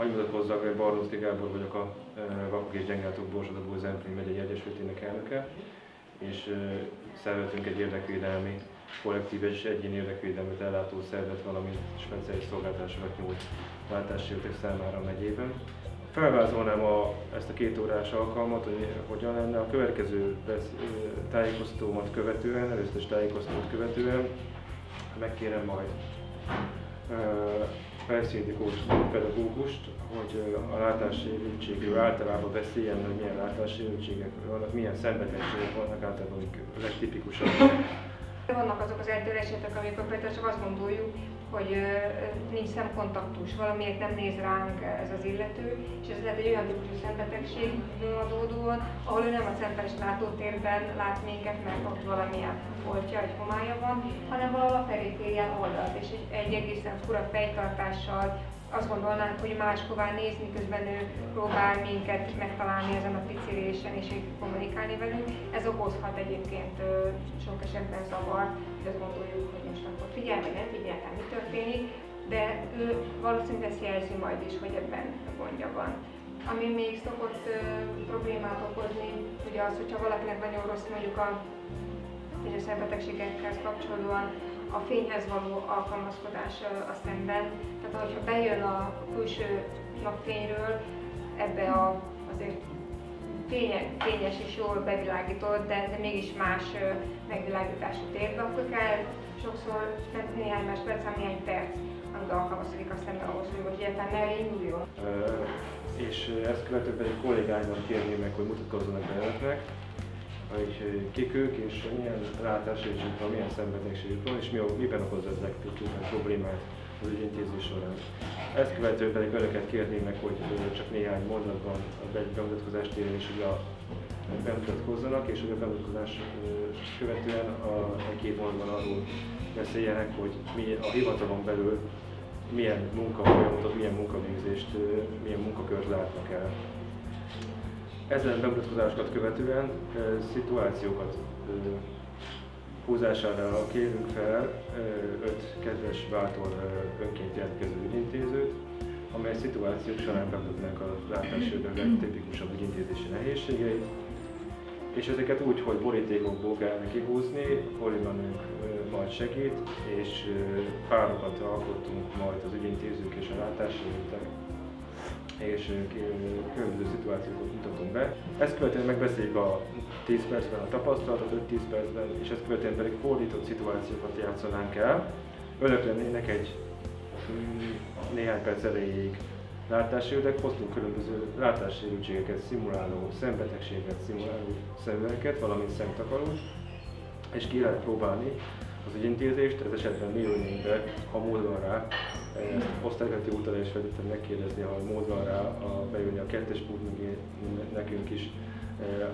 Bemutatkozzak, Barnóczky Gábor vagyok, a Vakok és Gyenglátók Borsod Zemplén megyei egyesületének elnöke, és szervezünk egy érdekvédelmi, kollektív és egyéni érdekvédelmet ellátó szervet, valamint speciális szolgáltatásokat nyújt látássérültek számára a megyében. Felvázolnám ezt a 2 órás alkalmat, hogy hogyan lenne a következő tájékoztatómat követően, először tájékoztatót követően megkérem majd felszíni pedagógust, hogy a látássérültségről általában beszéljen, hogy milyen látássérültségek vannak, milyen szenvedések vannak általában, amik legtipikusabbak. Vannak azok az eltérések, amikor például csak azt gondoljuk, hogy nincs szemkontaktus, valamiért nem néz ránk ez az illető, és ez lehet egy olyan típusú szembetegségből adódóan, ahol ő nem a szembetes látótérben lát minket, mert ott valamilyen foltja, egy homálya van, hanem valahol a periférián oldalt, és egy egészen fura fejtartással azt gondolnánk, hogy máshová néz, miközben ő próbál minket megtalálni ezen a picirésen és kommunikálni velünk. Ez okozhat egyébként sok esetben zavart, hogy azt gondoljuk, hogy most akkor figyel, vagy nem figyel, mi történik, de ő valószínűleg ezt jelzi majd is, hogy ebben gondja van. Ami még szokott problémát okozni, ugye az, hogyha valakinek nagyon rossz mondjuk a szembetegségekhez kapcsolódóan a fényhez való alkalmazkodás a szemben. Tehát, hogyha bejön a külső napfényről ebbe azért fényes és jól bevilágított, de mégis más megvilágítású térbe, akkor kell sokszor néhány másodperc, néhány perc, amíg alkalmazkodik a szemben ahhoz, hogy egyáltalán merre induljon. És ezt követően pedig kollégáimnak kérném meg, hogy mutatkozzanak be önöknek, hogy kik ők és milyen látássérültségük van, milyen szenvedségük van, és miben okozza ez legtöbb problémát az ügyintézés során. Ezt követően pedig önöket kérném meg, hogy csak néhány mondatban a bemutatkozást érjen, és hogy bemutatkozzanak, és hogy a bemutatkozás követően a 2 mondatban arról beszéljenek, hogy a hivatalon belül milyen munkafolyamatot, milyen munkavégzést, milyen munkakört látnak el. Ezen bemutatkozásokat követően szituációkat húzására kérünk fel 5 kedves bátor önként jelentkező ügyintézőt, amely szituációk során bemutatnánk a látássérültek legtipikusabb ügyintézési nehézségeit, és ezeket úgy, hogy borítékokból kell kihúzni, kolléganőnk majd segít, és párokat alkottunk majd az ügyintézők és a látássérültek, és különböző szituációkat mutatunk be. Ezt követően megbeszéljük a 10 percben a tapasztalatot, 5-10 percben, és ezt követően pedig fordított szituációkat játszanánk el. Önök lennének egy néhány perc erejéig látássérültek, hoztunk különböző látássérültségeket szimuláló, szembetegséget szimuláló szerveket, valamint szemtakarót, és ki lehet próbálni az ügyintézést, ez esetben mélyülnénk be, ha mód van rá. Osztályvezető úttal is feltettem megkérdezni, ha mód van rá bejönni a 2-es pult nekünk is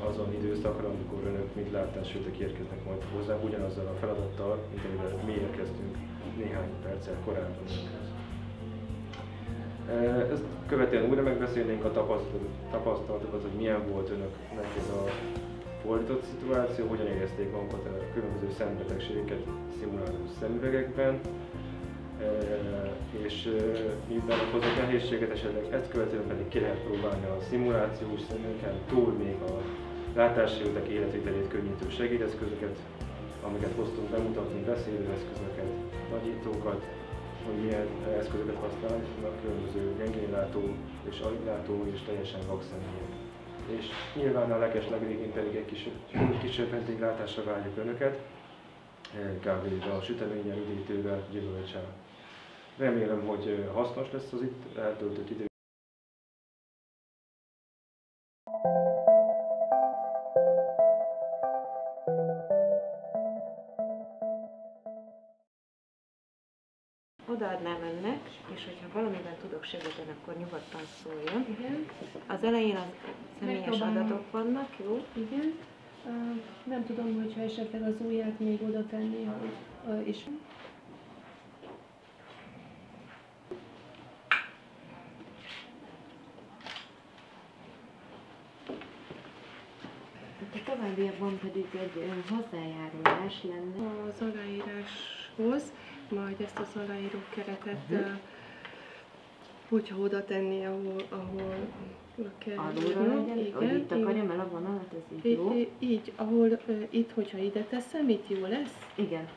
azon időszakra, amikor önök mint látássérültek érkeznek majd hozzá, ugyanazzal a feladattal, mint amivel mi érkeztünk néhány perccel korábban. Ezt követően újra megbeszélnénk a tapasztalatokat, hogy milyen volt önöknek ez a fordított szituáció, hogyan érezték magukat a különböző szembetegségeket szimuláló szemüvegekben, és mivel okozott nehézséget esetleg, ezt követően pedig ki lehet próbálni a szimulációs szemüvegen túl még a látássérültek életvitelét könnyítő segédeszközöket, amiket hoztunk bemutatni, beszélőeszközöket, nagyítókat, hogy milyen eszközöket használnak különböző gyengénlátó és alullátó és teljesen vak személyek. És nyilván a legeslegvégén pedig egy kisebb vendéglátásra várjuk önöket, kávéval, süteményel, üdítővel, gyümölcsel. Remélem, hogy hasznos lesz az itt eltöltött idő. Odaadnám önnek, és hogyha valamiben tudok segíteni, akkor nyugodtan szóljon. Igen. Az elején a személyes adatok vannak, jó? Igen. Nem tudom, hogyha esetleg az ujját még oda tenni, hogy is. A továbbiakban pedig egy hozzájárulás lenne. Az aláíráshoz majd ezt az aláíró keretet hogyha oda tenné, ahol kell Alulról írnom. legyen, hogy itt akarjam el a vonalat, ez így jó? Így, ahol itt, hogyha ide teszem, itt jó lesz. Igen.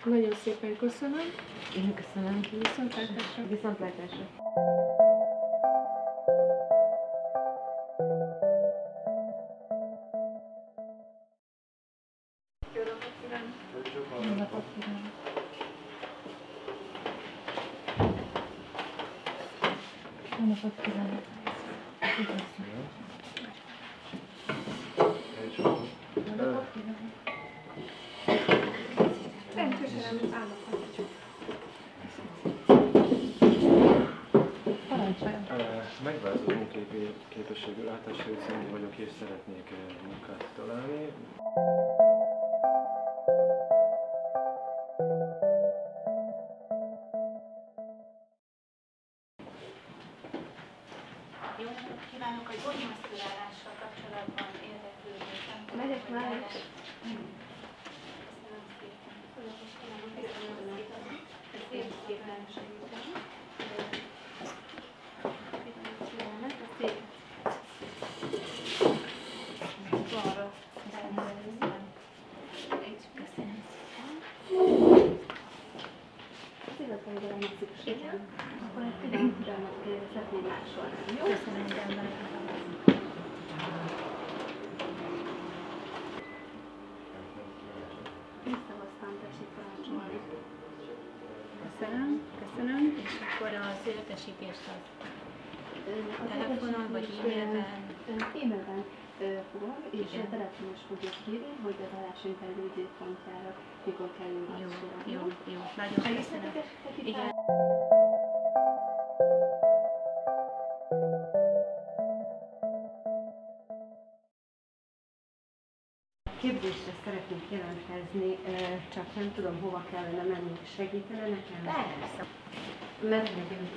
Nagyon szépen köszönöm. Én köszönöm. Viszontlátásra. Viszontlátásra. Jó napot kívánok! Jó napot kívánok! Jó napot kívánok! Nem, köszönöm, állok. Parancsoljon! Megváltozó munkaképességű látássérült személy vagyok és szeretnék munkát találni. Jó napot kívánok! A gyógymaszkulálással kapcsolatban érdeklődésem. Megyek már. Köszönöm szépen. Köszönöm szépen segíteni. Balra. Köszönöm. Az illetve nem szükségem, akkor egy külön türelmet szeretném másolni. Jó? Köszönöm, rendben. Visszahoztam, tessék parancsolni. Köszönöm. És akkor az értesítést az telefonon vagy e-mailben? E-mailben fogom, és telefonos fogjuk írni, hogy az állásinterjú időpontjára mikor kerül a sor. Jó. Nagyon köszönöm. Igen. Képzésre szeretnék jelentkezni, csak nem tudom, hova kellene menni. Segítene nekem? Persze. Mert megyünk.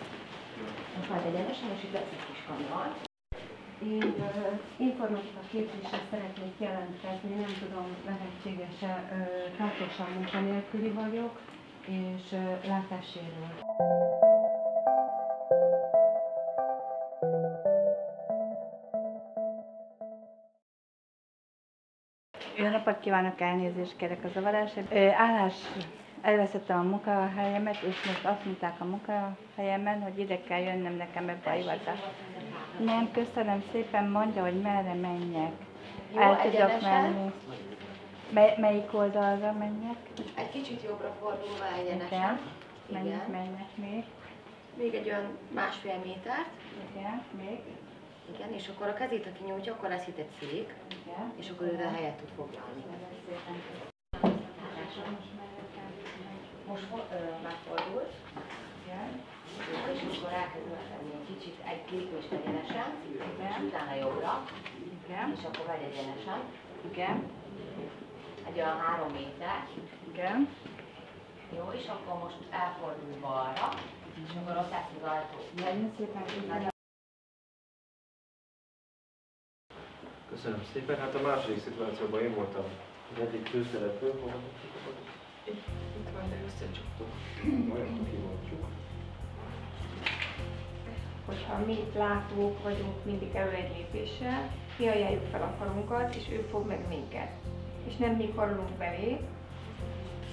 Most majd egyenesen, és itt lesz egy kis kanal. Én informatika képzésre szeretnék jelentkezni, nem tudom, lehetséges-e, tartósan munkanélküli vagyok, és látássérült. Jó napot kívánok, elnézést kérek a zavarásért. Elveszettem a munkahelyemet, és most azt mondták a munkahelyemen, hogy ide kell jönnöm nekem ebbe a hivatást. Nem, köszönöm szépen, mondja, hogy merre menjek. Jó, El tudok egyenesen. menni. Melyik oldalra menjek? Egy kicsit jobbra fordulva egyenesen. Mennyit menjek még? Még egy olyan 1,5 métert. Igen, még. Igen, és akkor a kezét, aki nyújtja, akkor lesz itt egy szék, Igen. és akkor ő helyet tud foglalni. Most megfordult, Igen. és akkor elkezdünk tenni egy kicsit, egy lépést egyenesen, és utána jobbra, Igen. és akkor megy egyenesen. Igen. Egy olyan 3 méter. Igen. Jó, és akkor most elfordul balra, és akkor ott lesz az ajtó. Nagyon szépen köszönöm. Köszönöm szépen. Hát a második szituációban én voltam az egyik főszereplő, itt van, de összecsuktuk. Olyan kimondjuk. Hogyha mi látók vagyunk mindig elő egy lépéssel, mi ajánljuk fel a karunkat, és ő fog meg minket. És nem mi karolunk belé,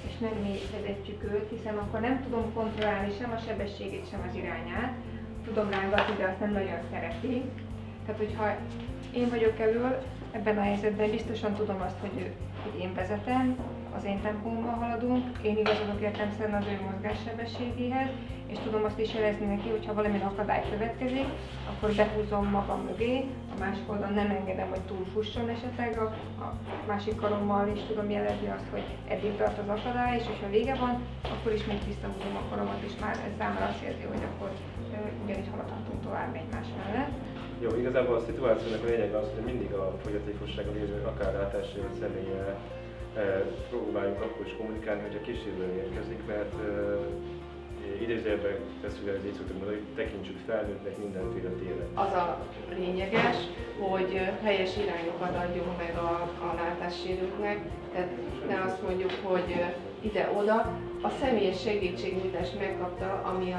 és nem mi vezetjük őt, hiszen akkor nem tudom kontrollálni sem a sebességét, sem az irányát. Tudom rángatni, de azt nem nagyon szereti. Tehát, hogyha én vagyok elől, ebben a helyzetben biztosan tudom azt, hogy én vezetem, az én tempómmal haladunk, én igazodok értelemszerűen az ő mozgássebességéhez, és tudom azt is jelezni neki, hogy ha valamilyen akadály következik, akkor behúzom magam mögé, a másik oldalon nem engedem, hogy túlfusson esetleg, a másik karommal is tudom jelezni azt, hogy eddig tart az akadály, és hogyha vége van, akkor ismét visszahúzom a karomat, és már ez számára azt érzi, hogy akkor ugyanígy haladhatunk tovább egymás mellett. Jó, igazából a szituációnak a lényeg az, hogy mindig a fogyatékossággal élő, akár látássérült személlyel próbáljuk akkor is kommunikálni, hogyha kísérően érkezik, mert idézőjelben veszünk el, így szoktuk mondani, hogy tekintsük felnőttnek mindenféle téren. Az a lényeges, hogy helyes irányokat adjunk meg a látássérültnek, tehát ne azt mondjuk, hogy ide-oda. A személyes segítségnyújtást megkapta, ami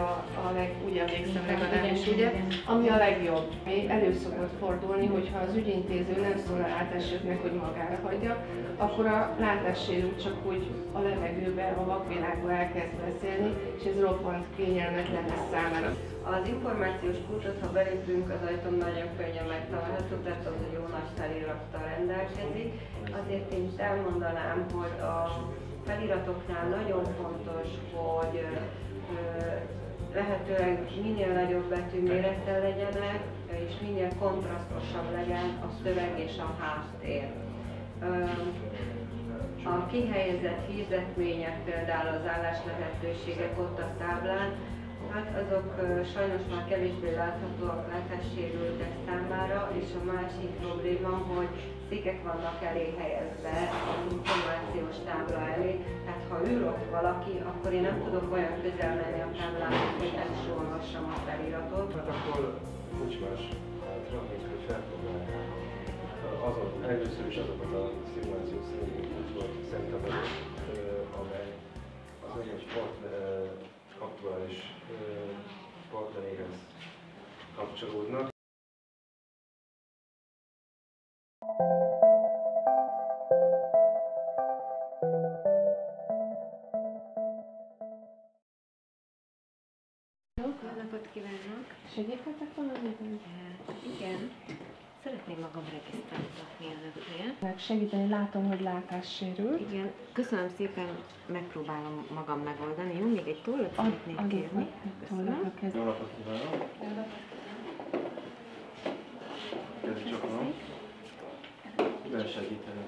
úgy emlékszem legalábbis, ugye, ami a legjobb. Még elő szokott fordulni, hogyha az ügyintéző nem szól a látássérültnek, hogy magára hagyja, akkor a látássérült csak úgy a levegőbe, a vakvilágba elkezd beszélni, és ez roppant kényelmetlen lesz számára. Az információs pultot, ha belépünk, az ajtón nagyon könnyen megtalálható, tehát az a jó nagy felirattal rendelkezik. Azért én itt elmondanám, hogy a feliratoknál nagyon fontos, hogy lehetőleg minél nagyobb betűmérettel legyenek, és minél kontrasztosabb legyen a szöveg és a háttér. A kihelyezett hirdetmények, például az álláslehetőségek ott a táblán, hát azok sajnos már kevésbé láthatóak látássérültek számára, és a másik probléma, hogy cikkek vannak elé helyezve az információs tábla elé, tehát ha ül ott valaki, akkor én nem tudok olyan közel menni a táblához, hogy el is olvassam a feliratot. Hát akkor nincs más hátra, mint hogy felpróbálják először is azokat a szimulációs színűket szerintem, amely az egyes aktuális partneréhez kapcsolódnak. Jó napot kívánok! Segíthetek valamiben? Igen. Szeretném magam regisztráltatni önöknél. Meg segíteni, látom, hogy látássérült. Igen, köszönöm szépen, megpróbálom magam megoldani. Jó, még egy tollat szeretnék kérni. Köszönöm. Jó napot kívánok! Ez csak van. Mivel segíteni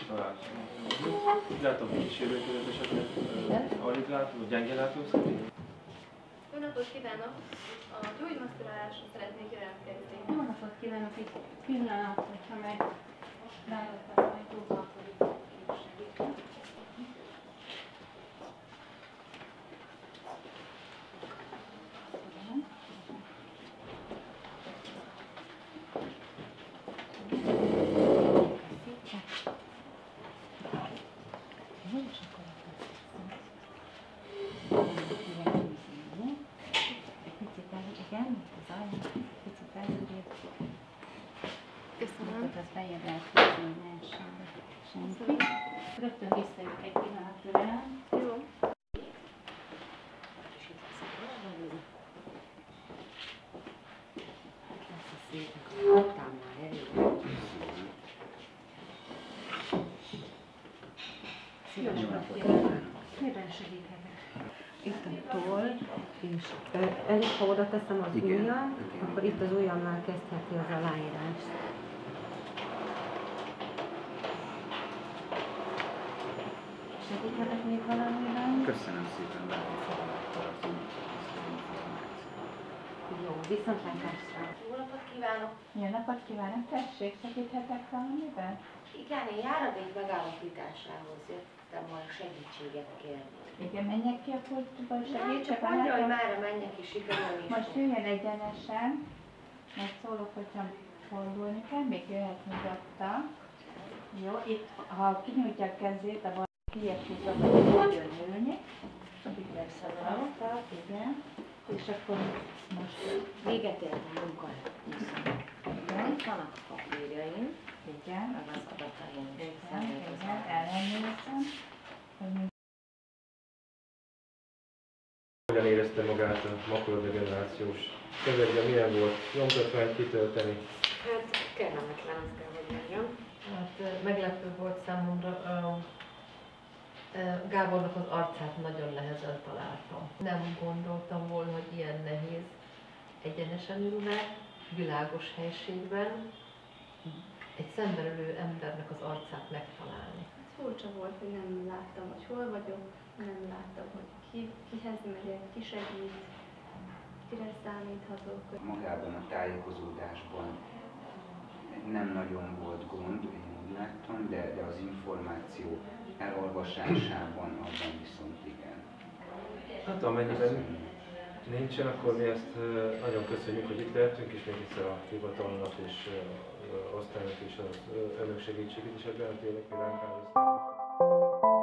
találkozni? Látom, hogy sérülőködött esetleg. Alig látó, vagy gyenge látó személy? Jó napot kívánok! A gyógymasszírálásra szeretnék jelentkezni. Jó napot kívánok, egy pillanat, hogyha meg rájött az ajtóba, akkor itt segítem. Köszönöm. Az feljebb elkülönül, hogy ne essen senki. Rögtön visszajövök egy pillanat türelem. Jó. Miben segíthetek? Itt a toll, és elég, ha oda teszem az ujjam, akkor itt az ujjamnál kezdheti az aláírást. Segíthetek még valamiben? Köszönöm szépen, látni Jó, viszontlátásra! Jó napot kívánok! Jó napot kívánok, tessék, segíthetek valamiben? Igen, én járadék megállapításához jöttem volna segítséget kérni. Igen, menjek ki a pultba, és Nem, segítsek csak mondja, hogy mára menjek is, sikerül is. Most jöjjön egyenesen, mert szólok, hogyha fordulni kell, még jöhet nyugodtan. Jó, itt, ha kinyújtja a kezét, a bal kiesítok, hogy tudjon ülni. Itt lesz a rajta, igen. És akkor most Véget ért a munkára. igen. Itt vannak a papírjaim, Igen, meg az adataim. igen, ellenőrzem, hogy Hogyan érezte magát a makuladegenerációs szövegben, milyen volt nyomtatványt kitölteni? Hát kellemetlen, azt kell, hogy mondjam. Hát meglepő volt számomra, Gábornak az arcát nagyon nehezen találtam. Nem gondoltam volna, hogy ilyen nehéz egyenesen ülve, világos helységben egy szemben ülő embernek az arcát megtalálni. Furcsa volt, hogy nem láttam, hogy hol vagyok, nem láttam, hogy kihez megyek, ki segít, kire számíthatok. Magában a tájékozódásban nem nagyon volt gond, én úgy láttam, de az információ elolvasásában abban viszont igen. Hát amennyiben nincsen, akkor mi ezt nagyon köszönjük, hogy itt lehetünk, és még egyszer a hivatalnak és osztálynak és az önök segítségét is ebben tényleg, hogy ránk áldoztak.